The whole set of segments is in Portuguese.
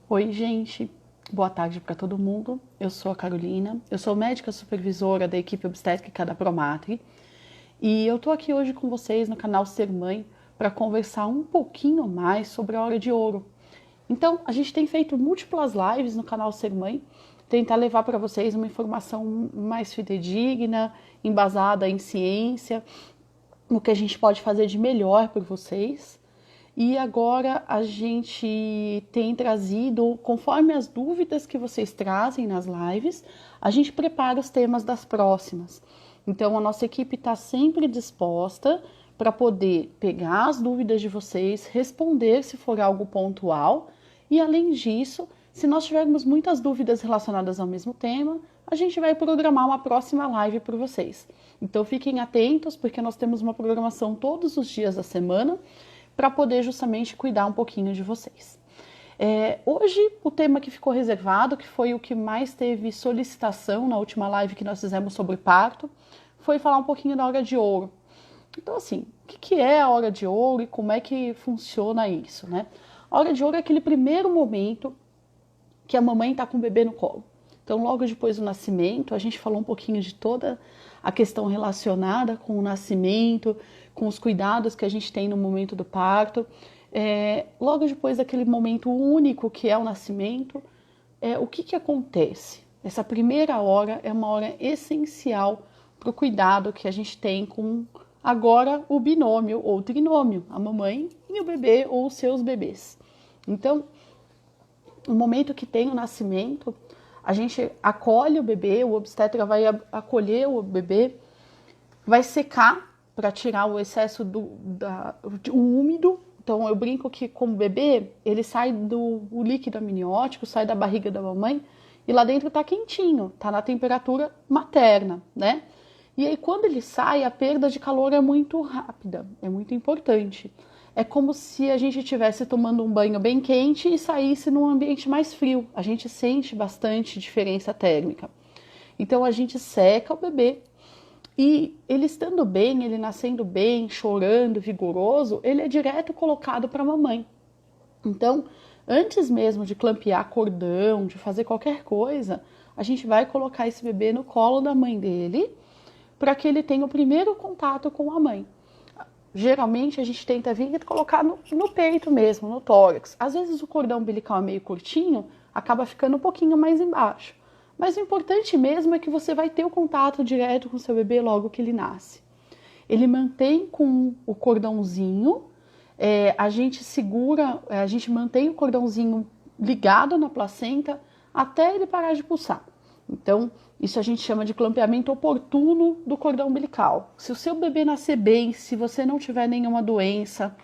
Oi, gente. Boa tarde para todo mundo. Eu sou a Carolina. Eu sou médica supervisora da equipe obstétrica da Promatri. E eu tô aqui hoje com vocês no canal Ser Mãe para conversar um pouquinho mais sobre a hora de ouro. Então, a gente tem feito múltiplas lives no canal Ser Mãe, tentar levar para vocês uma informação mais fidedigna, embasada em ciência, o que a gente pode fazer de melhor por vocês. E agora a gente tem trazido, conforme as dúvidas que vocês trazem nas lives, a gente prepara os temas das próximas. Então a nossa equipe está sempre disposta para poder pegar as dúvidas de vocês, responder se for algo pontual. E além disso, se nós tivermos muitas dúvidas relacionadas ao mesmo tema, a gente vai programar uma próxima live para vocês. Então fiquem atentos, porque nós temos uma programação todos os dias da semana, para poder justamente cuidar um pouquinho de vocês. Hoje, o tema que ficou reservado, que foi o que mais teve solicitação na última live que nós fizemos sobre parto, foi falar um pouquinho da hora de ouro. Então, assim, o que é a hora de ouro e como é que funciona isso, né? A hora de ouro é aquele primeiro momento que a mamãe está com o bebê no colo. Então, logo depois do nascimento, a gente falou um pouquinho de toda a questão relacionada com o nascimento, com os cuidados que a gente tem no momento do parto. Logo depois daquele momento único que é o nascimento, o que acontece? Essa primeira hora é uma hora essencial para o cuidado que a gente tem com agora o binômio ou trinômio, a mamãe e o bebê ou os seus bebês. Então, no momento que tem o nascimento, a gente acolhe o bebê, o obstetra vai acolher o bebê, vai secar para tirar o excesso do úmido. Então eu brinco que como bebê, ele sai o líquido amniótico, sai da barriga da mamãe e lá dentro tá quentinho, tá na temperatura materna, né? E aí quando ele sai, a perda de calor é muito rápida, é muito importante. É como se a gente estivesse tomando um banho bem quente e saísse num ambiente mais frio. A gente sente bastante diferença térmica. Então a gente seca o bebê e ele estando bem, ele nascendo bem, chorando, vigoroso, ele é direto colocado para a mamãe. Então, antes mesmo de clampear cordão, de fazer qualquer coisa, a gente vai colocar esse bebê no colo da mãe dele para que ele tenha o primeiro contato com a mãe. Geralmente a gente tenta vir e colocar no peito mesmo, no tórax. Às vezes o cordão umbilical é meio curtinho, acaba ficando um pouquinho mais embaixo. Mas o importante mesmo é que você vai ter o contato direto com o seu bebê logo que ele nasce. Ele mantém com o cordãozinho, a gente segura, a gente mantém o cordãozinho ligado na placenta até ele parar de pulsar. Então, isso a gente chama de clampeamento oportuno do cordão umbilical. Se o seu bebê nascer bem, se você não tiver nenhuma doença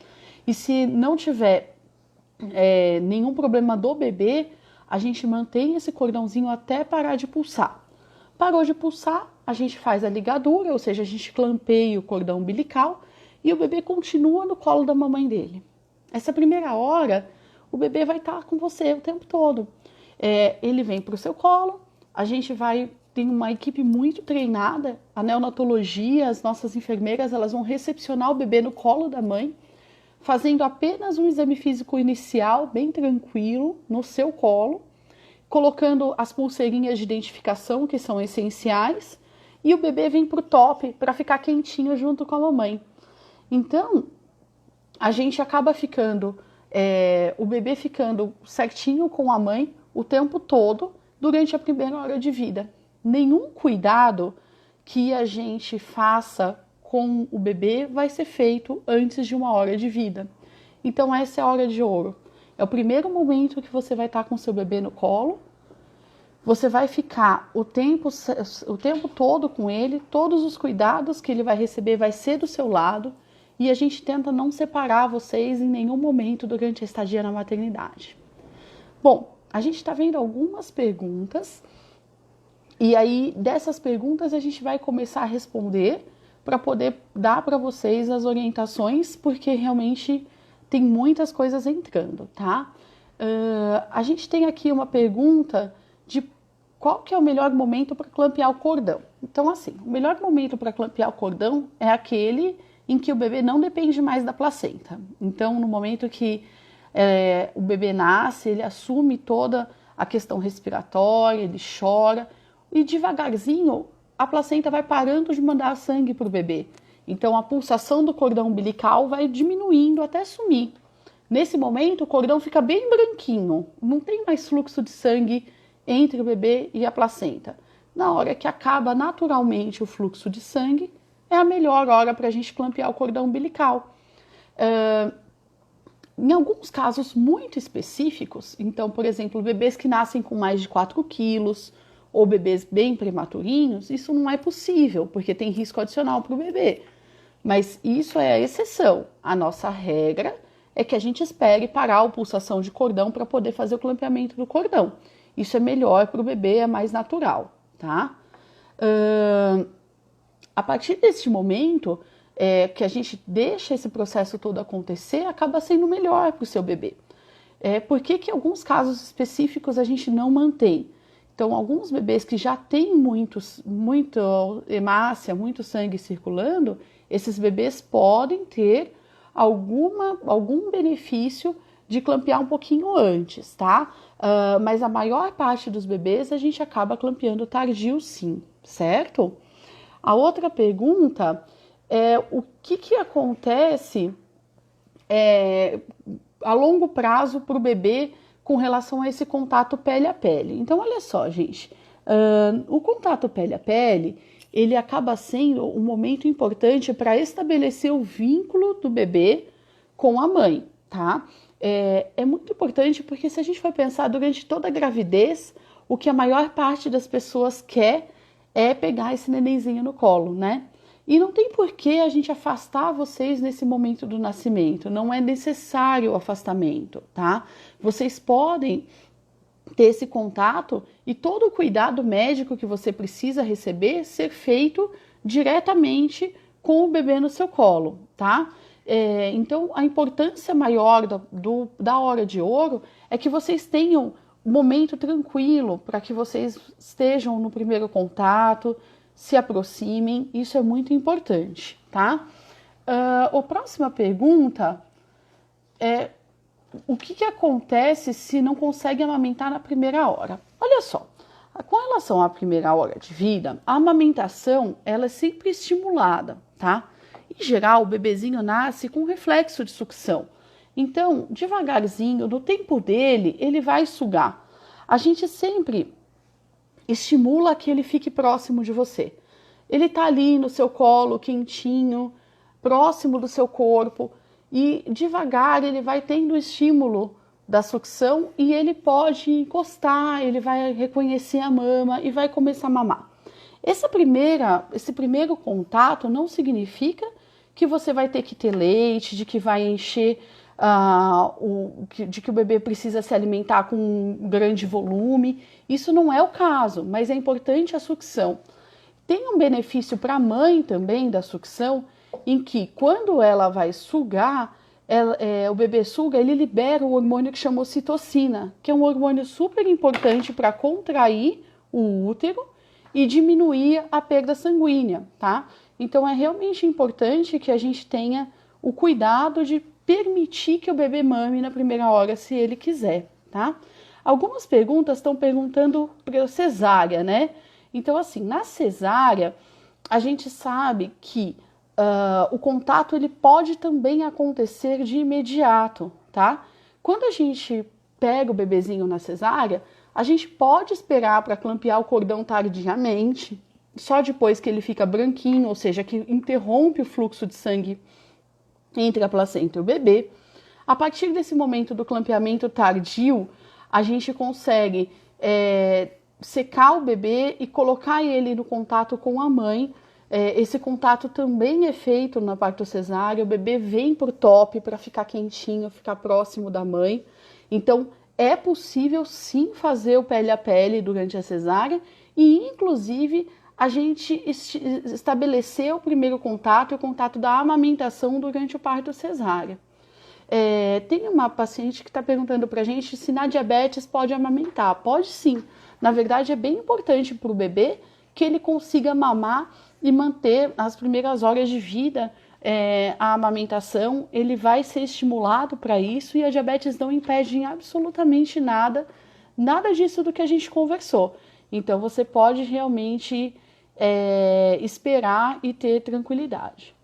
e se não tiver nenhum problema do bebê, a gente mantém esse cordãozinho até parar de pulsar. Parou de pulsar, a gente faz a ligadura, ou seja, a gente clampeia o cordão umbilical e o bebê continua no colo da mamãe dele. Essa primeira hora, o bebê vai estar com você o tempo todo. Ele vem para o seu colo, a gente tem uma equipe muito treinada, a neonatologia, as nossas enfermeiras, elas vão recepcionar o bebê no colo da mãe, fazendo apenas um exame físico inicial, bem tranquilo, no seu colo, colocando as pulseirinhas de identificação, que são essenciais, e o bebê vem para o top para ficar quentinho junto com a mamãe. Então, a gente acaba ficando, o bebê ficando certinho com a mãe o tempo todo durante a primeira hora de vida. Nenhum cuidado que a gente faça com o bebê vai ser feito antes de uma hora de vida. Então essa é a hora de ouro. É o primeiro momento que você vai estar com o seu bebê no colo. Você vai ficar o tempo todo com ele, todos os cuidados que ele vai receber vai ser do seu lado e a gente tenta não separar vocês em nenhum momento durante a estadia na maternidade. Bom, a gente está vendo algumas perguntas e aí dessas perguntas a gente vai começar a responder para poder dar para vocês as orientações, porque realmente tem muitas coisas entrando, tá? A gente tem aqui uma pergunta de qual que é o melhor momento para clampear o cordão. Então, assim, o melhor momento para clampear o cordão é aquele em que o bebê não depende mais da placenta. Então, no momento que O bebê nasce, ele assume toda a questão respiratória, ele chora e devagarzinho a placenta vai parando de mandar sangue para o bebê. Então a pulsação do cordão umbilical vai diminuindo até sumir. Nesse momento o cordão fica bem branquinho, não tem mais fluxo de sangue entre o bebê e a placenta. Na hora que acaba naturalmente o fluxo de sangue, é a melhor hora para a gente clampear o cordão umbilical. Em alguns casos muito específicos, então, por exemplo, bebês que nascem com mais de 4 quilos ou bebês bem prematurinhos, isso não é possível, porque tem risco adicional para o bebê. Mas isso é a exceção. A nossa regra é que a gente espere parar a pulsação de cordão para poder fazer o clampeamento do cordão. Isso é melhor para o bebê, é mais natural, tá? A partir desse momento que a gente deixa esse processo todo acontecer, acaba sendo melhor para o seu bebê. Por que alguns casos específicos a gente não mantém? Então, alguns bebês que já têm muita hemácia, muito sangue circulando, esses bebês podem ter algum benefício de clampear um pouquinho antes, tá? Mas a maior parte dos bebês a gente acaba clampeando tardio sim, certo? A outra pergunta é o que acontece a longo prazo para o bebê com relação a esse contato pele a pele. Então, olha só, gente, o contato pele a pele, ele acaba sendo um momento importante para estabelecer o vínculo do bebê com a mãe, tá? É muito importante porque se a gente for pensar durante toda a gravidez, o que a maior parte das pessoas quer é pegar esse nenenzinho no colo, né? E não tem por que a gente afastar vocês nesse momento do nascimento, não é necessário o afastamento, tá? Vocês podem ter esse contato e todo o cuidado médico que você precisa receber ser feito diretamente com o bebê no seu colo, tá? Então, a importância maior da hora de ouro é que vocês tenham um momento tranquilo para que vocês estejam no primeiro contato, se aproximem, isso é muito importante, tá? A próxima pergunta é o que acontece se não consegue amamentar na primeira hora? Olha só, com relação à primeira hora de vida, a amamentação ela é sempre estimulada, tá? Em geral, o bebezinho nasce com reflexo de sucção. Então, devagarzinho, no tempo dele, ele vai sugar. A gente sempre estimula que ele fique próximo de você. Ele tá ali no seu colo, quentinho, próximo do seu corpo e devagar ele vai tendo o estímulo da sucção e ele pode encostar, ele vai reconhecer a mama e vai começar a mamar. Esse primeiro contato não significa que você vai ter que ter leite, de que vai encher, de que o bebê precisa se alimentar com um grande volume. Isso não é o caso, mas é importante a sucção. Tem um benefício para a mãe também da sucção, em que quando ela vai sugar, o bebê suga, ele libera o hormônio que chama ocitocina, que é um hormônio super importante para contrair o útero e diminuir a perda sanguínea, tá? Então é realmente importante que a gente tenha o cuidado de permitir que o bebê mame na primeira hora, se ele quiser, tá? Algumas perguntas estão perguntando para cesárea, né? Então, assim, na cesárea, a gente sabe que o contato ele pode também acontecer de imediato, tá? Quando a gente pega o bebezinho na cesárea, a gente pode esperar para clampear o cordão tardiamente, só depois que ele fica branquinho, ou seja, que interrompe o fluxo de sangue entre a placenta e o bebê. A partir desse momento do clampeamento tardio, a gente consegue secar o bebê e colocar ele no contato com a mãe. Esse contato também é feito na parto cesárea, o bebê vem pro top para ficar quentinho, ficar próximo da mãe. Então, é possível sim fazer o pele a pele durante a cesárea e, inclusive, a gente estabelecer o primeiro contato e o contato da amamentação durante o parto cesárea. Tem uma paciente que está perguntando para a gente se na diabetes pode amamentar. Pode sim. Na verdade, é bem importante para o bebê que ele consiga mamar e manter as primeiras horas de vida a amamentação, ele vai ser estimulado para isso e a diabetes não impede em absolutamente nada disso do que a gente conversou. Então, você pode realmente esperar e ter tranquilidade.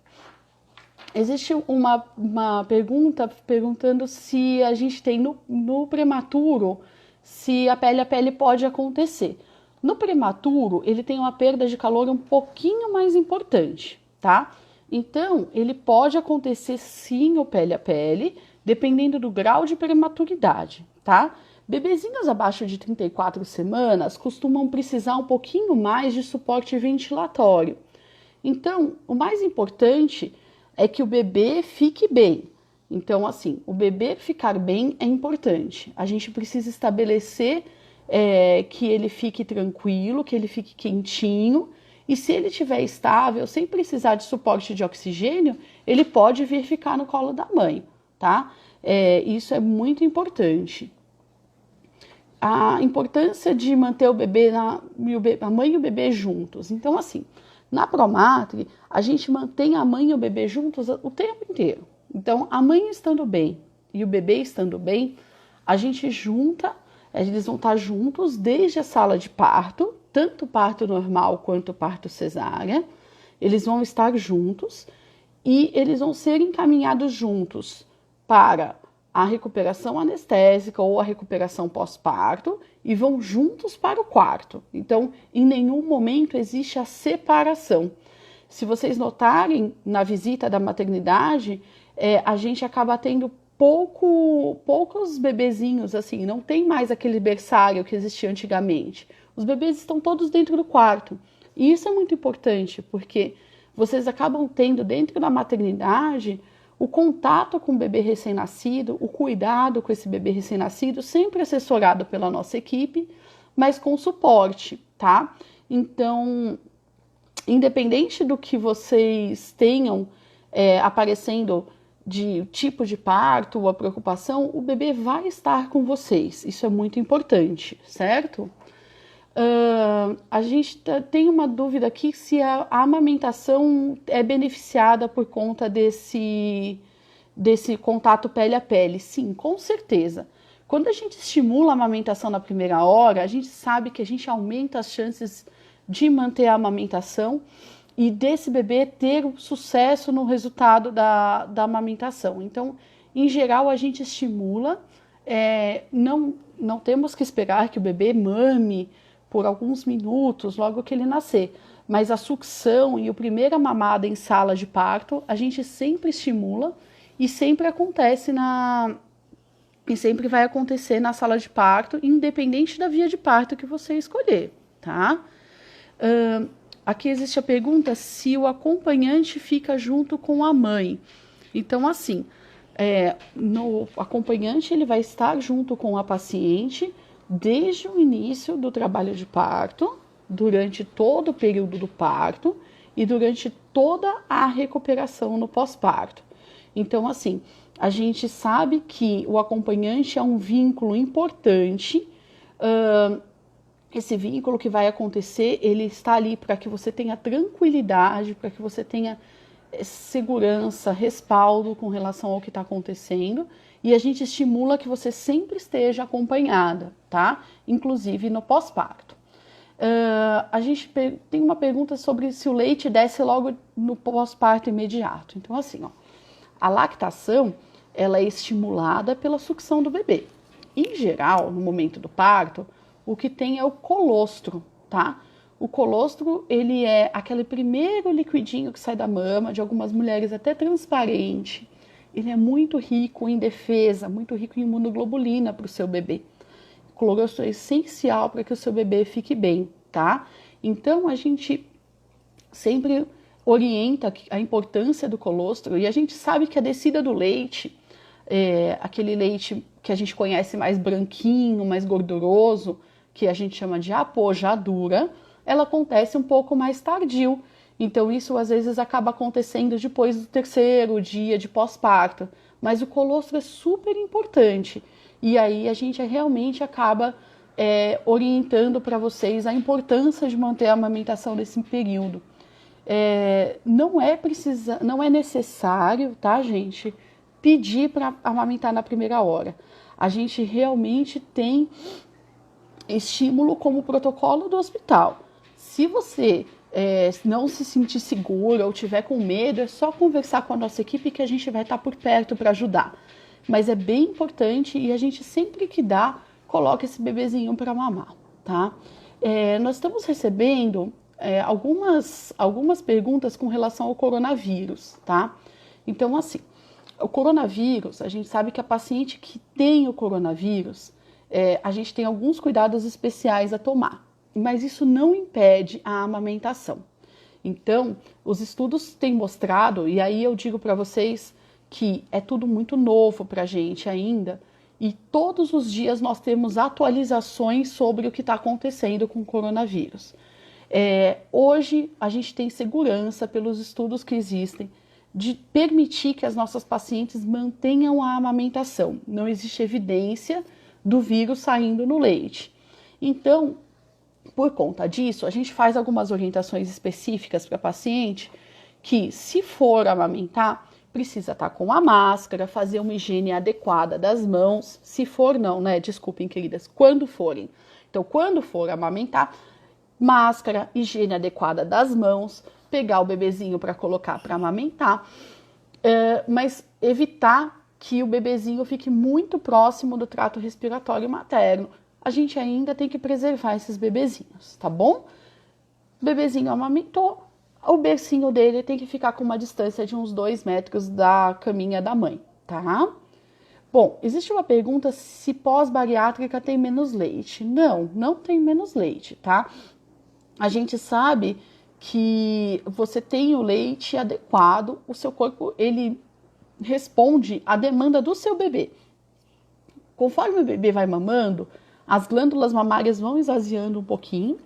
Existe uma pergunta perguntando se a gente tem no prematuro, se a pele pode acontecer. No prematuro, ele tem uma perda de calor um pouquinho mais importante, tá? Então, ele pode acontecer sim o pele a pele, dependendo do grau de prematuridade, tá? Bebezinhos abaixo de 34 semanas costumam precisar um pouquinho mais de suporte ventilatório. Então, o mais importante é que o bebê fique bem. Então, assim, o bebê ficar bem é importante. A gente precisa estabelecer que ele fique tranquilo, que ele fique quentinho. E se ele estiver estável, sem precisar de suporte de oxigênio, ele pode vir ficar no colo da mãe, tá? Isso é muito importante. A importância de manter a mãe e o bebê juntos. Então, assim, na Promatre, a gente mantém a mãe e o bebê juntos o tempo inteiro. Então, a mãe estando bem e o bebê estando bem, a gente junta, eles vão estar juntos desde a sala de parto, tanto parto normal quanto parto cesárea. Eles vão estar juntos e eles vão ser encaminhados juntos para a recuperação anestésica ou a recuperação pós-parto e vão juntos para o quarto. Então, em nenhum momento existe a separação. Se vocês notarem, na visita da maternidade, a gente acaba tendo poucos bebezinhos, assim, não tem mais aquele berçário que existia antigamente. Os bebês estão todos dentro do quarto. E isso é muito importante, porque vocês acabam tendo dentro da maternidade o contato com o bebê recém-nascido, o cuidado com esse bebê recém-nascido, sempre assessorado pela nossa equipe, mas com suporte, tá? Então, independente do que vocês tenham aparecendo de tipo de parto ou a preocupação, o bebê vai estar com vocês. Isso é muito importante, certo? A gente tem uma dúvida aqui se a amamentação é beneficiada por conta desse contato pele a pele. Sim, com certeza. Quando a gente estimula a amamentação na primeira hora, a gente sabe que a gente aumenta as chances de manter a amamentação e desse bebê ter sucesso no resultado da amamentação. Então, em geral, a gente estimula, não temos que esperar que o bebê mame por alguns minutos logo que ele nascer, mas a sucção e a primeira mamada em sala de parto, a gente sempre estimula e sempre acontece e sempre vai acontecer na sala de parto, independente da via de parto que você escolher, tá? Aqui existe a pergunta se o acompanhante fica junto com a mãe. Então, assim, o acompanhante ele vai estar junto com a paciente desde o início do trabalho de parto, durante todo o período do parto e durante toda a recuperação no pós-parto. Então, assim, a gente sabe que o acompanhante é um vínculo importante. Esse vínculo que vai acontecer, ele está ali para que você tenha tranquilidade, para que você tenha segurança, respaldo com relação ao que está acontecendo. E a gente estimula que você sempre esteja acompanhada, tá? Inclusive no pós-parto. A gente tem uma pergunta sobre se o leite desce logo no pós-parto imediato. Então, assim, ó, a lactação, ela é estimulada pela sucção do bebê. Em geral, no momento do parto, o que tem é o colostro, tá? O colostro, ele é aquele primeiro liquidinho que sai da mama, de algumas mulheres até transparente. Ele é muito rico em defesa, muito rico em imunoglobulina para o seu bebê. O colostro é essencial para que o seu bebê fique bem, tá? Então, a gente sempre orienta a importância do colostro e a gente sabe que a descida do leite, aquele leite que a gente conhece mais branquinho, mais gorduroso, que a gente chama de apojadura, ela acontece um pouco mais tardio. Então, isso às vezes acaba acontecendo depois do terceiro dia de pós-parto. Mas o colostro é super importante. E aí a gente realmente acaba orientando para vocês a importância de manter a amamentação nesse período. não é necessário, tá, gente, pedir para amamentar na primeira hora. A gente realmente tem estímulo como protocolo do hospital. Se você não se sentir segura ou tiver com medo, é só conversar com a nossa equipe que a gente vai estar por perto para ajudar. Mas é bem importante e a gente sempre que dá, coloca esse bebezinho para mamar, tá? Nós estamos recebendo algumas perguntas com relação ao coronavírus, tá? Então, assim, o coronavírus, a gente sabe que a paciente que tem o coronavírus, a gente tem alguns cuidados especiais a tomar, mas isso não impede a amamentação. Então, os estudos têm mostrado, e aí eu digo para vocês que é tudo muito novo para a gente ainda, e todos os dias nós temos atualizações sobre o que está acontecendo com o coronavírus. Hoje a gente tem segurança pelos estudos que existem de permitir que as nossas pacientes mantenham a amamentação. Não existe evidência do vírus saindo no leite. Então, por conta disso, a gente faz algumas orientações específicas para a paciente que, se for amamentar, precisa estar com a máscara, fazer uma higiene adequada das mãos. Se for não, né? Desculpem, queridas, quando forem. Então, quando for amamentar, máscara, higiene adequada das mãos, pegar o bebezinho para colocar para amamentar, mas evitar que o bebezinho fique muito próximo do trato respiratório materno. A gente ainda tem que preservar esses bebezinhos, tá bom? O bebezinho amamentou, o bercinho dele tem que ficar com uma distância de uns 2 metros da caminha da mãe, tá? Bom, existe uma pergunta se pós-bariátrica tem menos leite. Não, não tem menos leite, tá? A gente sabe que você tem o leite adequado, o seu corpo, ele responde à demanda do seu bebê. Conforme o bebê vai mamando, as glândulas mamárias vão esvaziando um pouquinho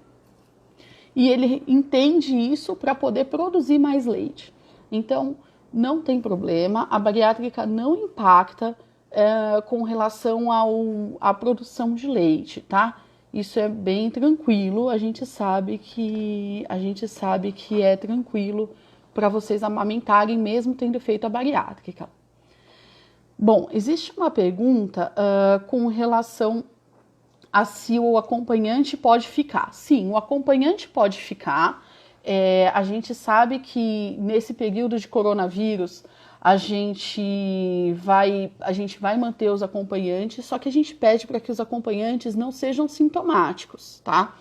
e ele entende isso para poder produzir mais leite. Então, não tem problema, a bariátrica não impacta com relação à produção de leite, tá? Isso é bem tranquilo, a gente sabe que é tranquilo para vocês amamentarem mesmo tendo feito a bariátrica. Bom, existe uma pergunta com relação a se o acompanhante pode ficar. Sim, o acompanhante pode ficar. A gente sabe que nesse período de coronavírus a gente vai manter os acompanhantes, só que a gente pede para que os acompanhantes não sejam sintomáticos, tá?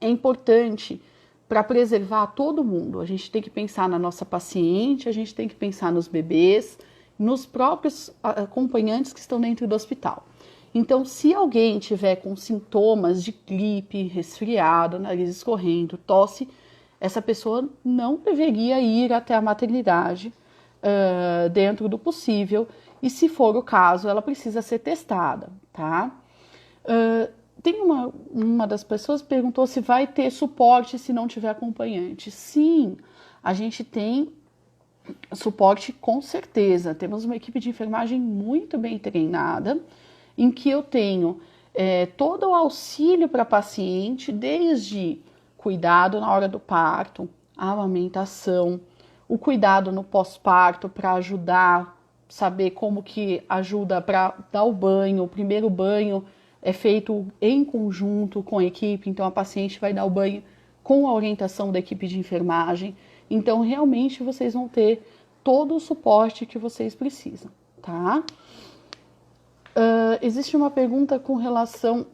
É importante para preservar todo mundo. A gente tem que pensar na nossa paciente, a gente tem que pensar nos bebês, nos próprios acompanhantes que estão dentro do hospital. Então, se alguém tiver com sintomas de gripe, resfriado, nariz escorrendo, tosse, essa pessoa não deveria ir até a maternidade dentro do possível. E se for o caso, ela precisa ser testada, tá? Tem uma das pessoas que perguntou se vai ter suporte se não tiver acompanhante. Sim, a gente tem suporte com certeza. Temos uma equipe de enfermagem muito bem treinada, em que eu tenho todo o auxílio para a paciente, desde cuidado na hora do parto, a amamentação, o cuidado no pós-parto para ajudar, saber como que ajuda para dar o banho. O primeiro banho é feito em conjunto com a equipe, então a paciente vai dar o banho com a orientação da equipe de enfermagem. Então, realmente, vocês vão ter todo o suporte que vocês precisam, tá? Existe uma pergunta com relação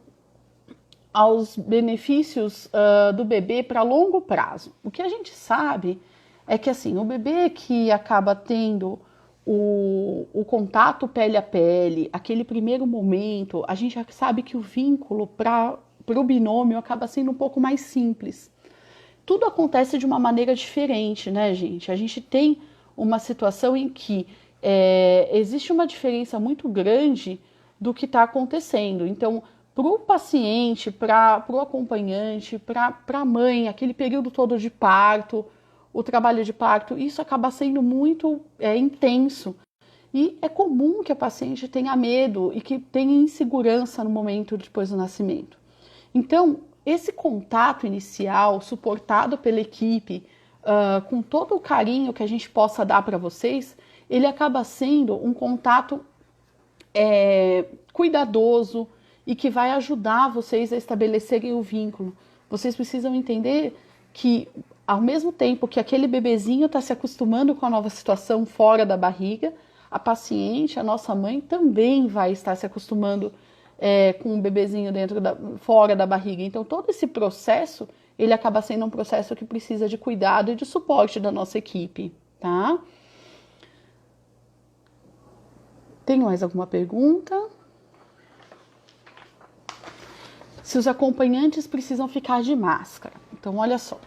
aos benefícios do bebê para longo prazo. O que a gente sabe é que, assim, o bebê que acaba tendo o contato pele a pele, aquele primeiro momento, a gente já sabe que o vínculo para o binômio acaba sendo um pouco mais simples. Tudo acontece de uma maneira diferente, né, gente? A gente tem uma situação em que existe uma diferença muito grande do que está acontecendo. Então, para o paciente, para o acompanhante, para a mãe, aquele período todo de parto, o trabalho de parto, isso acaba sendo muito intenso. E é comum que a paciente tenha medo e que tenha insegurança no momento depois do nascimento. Então, esse contato inicial, suportado pela equipe com todo o carinho que a gente possa dar para vocês, ele acaba sendo um contato cuidadoso e que vai ajudar vocês a estabelecerem o vínculo. Vocês precisam entender que, ao mesmo tempo que aquele bebezinho está se acostumando com a nova situação fora da barriga, a paciente, a nossa mãe, também vai estar se acostumando com o bebezinho fora da barriga. Então, todo esse processo, ele acaba sendo um processo que precisa de cuidado e de suporte da nossa equipe, tá? Tem mais alguma pergunta? Se os acompanhantes precisam ficar de máscara. Então, olha só.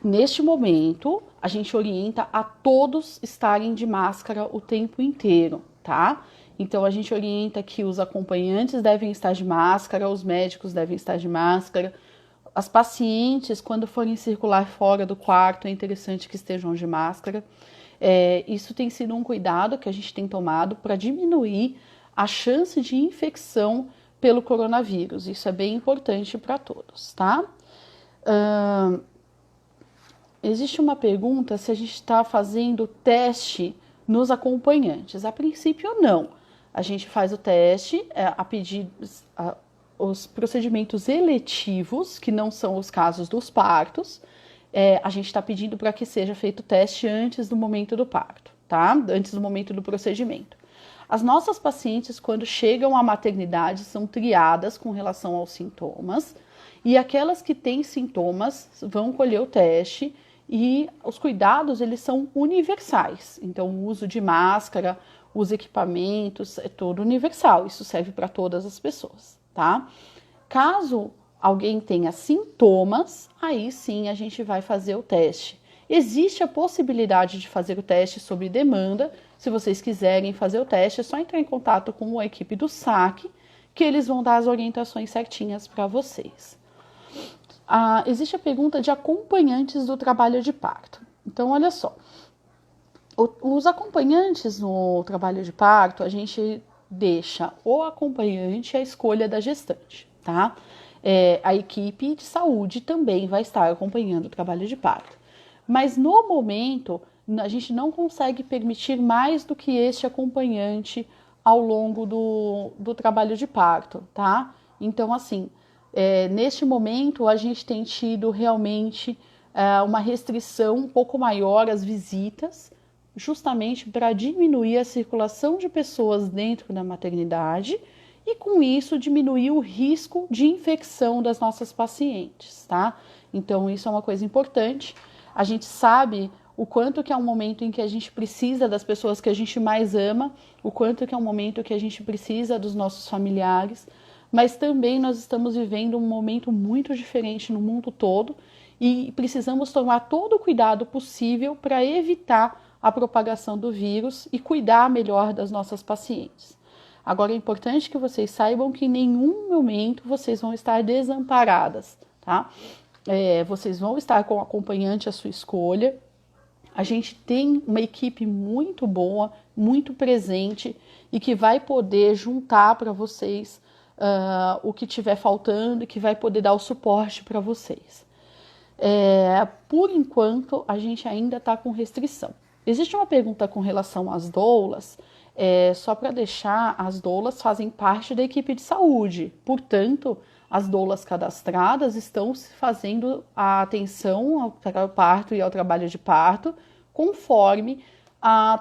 Neste momento, a gente orienta a todos estarem de máscara o tempo inteiro, tá? Então, a gente orienta que os acompanhantes devem estar de máscara, os médicos devem estar de máscara. As pacientes, quando forem circular fora do quarto, é interessante que estejam de máscara. Isso tem sido um cuidado que a gente tem tomado para diminuir a chance de infecção pelo coronavírus. Isso é bem importante para todos, tá? Existe uma pergunta se a gente está fazendo teste nos acompanhantes. A princípio, não. A gente faz o teste a pedir os procedimentos eletivos, que não são os casos dos partos. A gente está pedindo para que seja feito o teste antes do momento do parto, tá? Antes do momento do procedimento. As nossas pacientes, quando chegam à maternidade, são triadas com relação aos sintomas, e aquelas que têm sintomas vão colher o teste, e os cuidados, eles são universais. Então, o uso de máscara, os equipamentos, é todo universal. Isso serve para todas as pessoas, tá? Caso alguém tenha sintomas, aí sim a gente vai fazer o teste. Existe a possibilidade de fazer o teste sob demanda. Se vocês quiserem fazer o teste, é só entrar em contato com a equipe do SAC, que eles vão dar as orientações certinhas para vocês. Existe a pergunta de acompanhantes do trabalho de parto. Então, olha só. Os acompanhantes no trabalho de parto, a gente deixa o acompanhante à escolha da gestante, tá? A equipe de saúde também vai estar acompanhando o trabalho de parto. Mas, no momento, a gente não consegue permitir mais do que este acompanhante ao longo do trabalho de parto, tá? Então, assim, neste momento, a gente tem tido realmente uma restrição um pouco maior às visitas, justamente para diminuir a circulação de pessoas dentro da maternidade e, com isso, diminuir o risco de infecção das nossas pacientes, tá? Então, isso é uma coisa importante. A gente sabe o quanto que é um momento em que a gente precisa das pessoas que a gente mais ama, o quanto que é um momento que a gente precisa dos nossos familiares, mas também nós estamos vivendo um momento muito diferente no mundo todo e precisamos tomar todo o cuidado possível para evitar a propagação do vírus e cuidar melhor das nossas pacientes. Agora, é importante que vocês saibam que em nenhum momento vocês vão estar desamparadas, tá? Vocês vão estar com o acompanhante à sua escolha. A gente tem uma equipe muito boa, muito presente e que vai poder juntar para vocês o que estiver faltando e que vai poder dar o suporte para vocês. Por enquanto, a gente ainda está com restrição. Existe uma pergunta com relação às doulas, só para deixar, as doulas fazem parte da equipe de saúde, portanto, as doulas cadastradas estão fazendo a atenção ao parto e ao trabalho de parto, conforme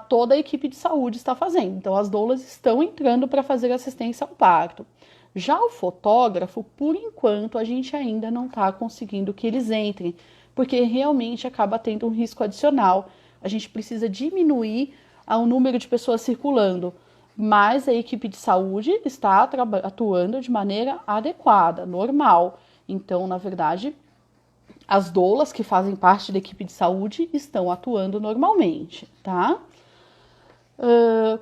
toda a equipe de saúde está fazendo. Então, as doulas estão entrando para fazer assistência ao parto. Já o fotógrafo, por enquanto, a gente ainda não está conseguindo que eles entrem, porque realmente acaba tendo um risco adicional. A gente precisa diminuir o número de pessoas circulando, mas a equipe de saúde está atuando de maneira adequada, normal. Então, na verdade, as doulas que fazem parte da equipe de saúde estão atuando normalmente, tá?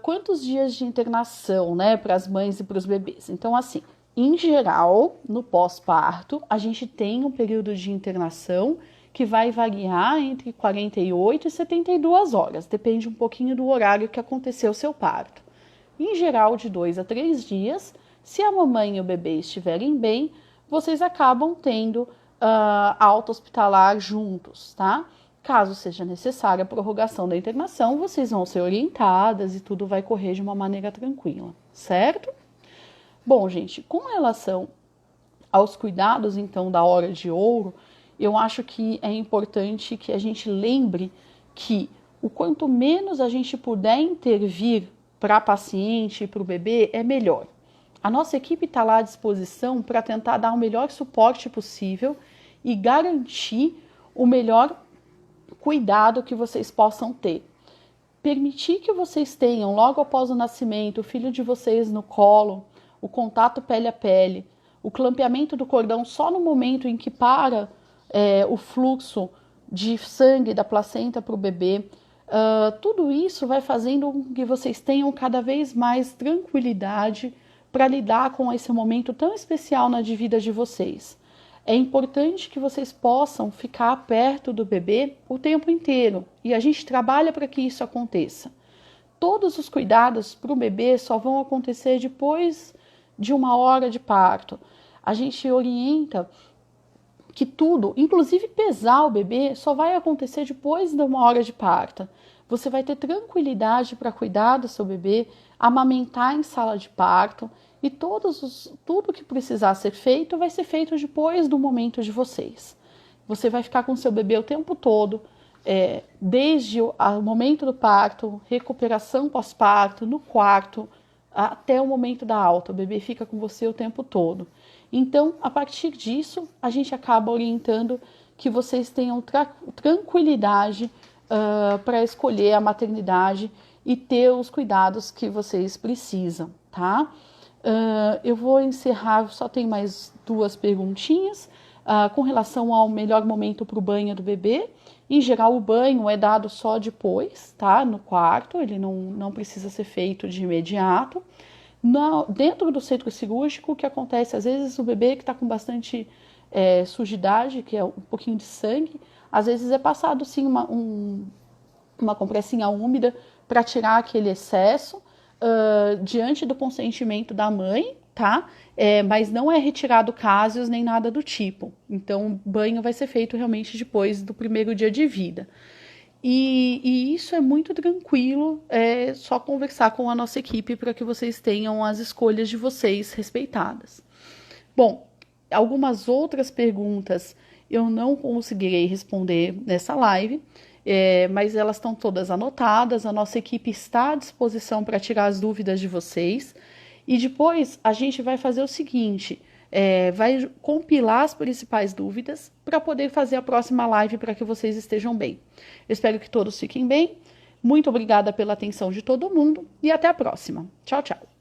Quantos dias de internação, né, para as mães e para os bebês? Então, assim, em geral, no pós-parto, a gente tem um período de internação que vai variar entre 48 e 72 horas, depende um pouquinho do horário que aconteceu o seu parto. Em geral, de 2 a 3 dias, se a mamãe e o bebê estiverem bem, vocês acabam tendo alta hospitalar juntos, tá? Caso seja necessária a prorrogação da internação, vocês vão ser orientadas e tudo vai correr de uma maneira tranquila, certo? Bom, gente, com relação aos cuidados, então, da hora de ouro, eu acho que é importante que a gente lembre que o quanto menos a gente puder intervir para a paciente e para o bebê, é melhor. A nossa equipe está lá à disposição para tentar dar o melhor suporte possível e garantir o melhor cuidado que vocês possam ter. Permitir que vocês tenham, logo após o nascimento, o filho de vocês no colo, o contato pele a pele, o clampeamento do cordão só no momento em que para o fluxo de sangue da placenta para o bebê, tudo isso vai fazendo com que vocês tenham cada vez mais tranquilidade para lidar com esse momento tão especial na vida de vocês. É importante que vocês possam ficar perto do bebê o tempo inteiro e a gente trabalha para que isso aconteça. Todos os cuidados para o bebê só vão acontecer depois de 1 hora de parto. A gente orienta que tudo, inclusive pesar o bebê, só vai acontecer depois de 1 hora de parto. Você vai ter tranquilidade para cuidar do seu bebê, amamentar em sala de parto e tudo que precisar ser feito vai ser feito depois do momento de vocês. Você vai ficar com seu bebê o tempo todo, desde o momento do parto, recuperação pós-parto, no quarto, até o momento da alta. O bebê fica com você o tempo todo. Então, a partir disso, a gente acaba orientando que vocês tenham tranquilidade para escolher a maternidade e ter os cuidados que vocês precisam, tá? Eu vou encerrar, só tem mais 2 perguntinhas com relação ao melhor momento para o banho do bebê. Em geral, o banho é dado só depois, tá? No quarto, ele não precisa ser feito de imediato. Dentro do centro cirúrgico, o que acontece? Às vezes o bebê que está com bastante sujidade, que é um pouquinho de sangue, às vezes é passado sim uma compressinha úmida para tirar aquele excesso diante do consentimento da mãe, tá? Mas não é retirado cásios nem nada do tipo. Então, o banho vai ser feito realmente depois do 1º dia de vida. E isso é muito tranquilo, é só conversar com a nossa equipe para que vocês tenham as escolhas de vocês respeitadas. Bom, algumas outras perguntas eu não conseguirei responder nessa live, mas elas estão todas anotadas, a nossa equipe está à disposição para tirar as dúvidas de vocês. E depois a gente vai fazer o seguinte, vai compilar as principais dúvidas para poder fazer a próxima live para que vocês estejam bem. Eu espero que todos fiquem bem. Muito obrigada pela atenção de todo mundo e até a próxima. Tchau, tchau.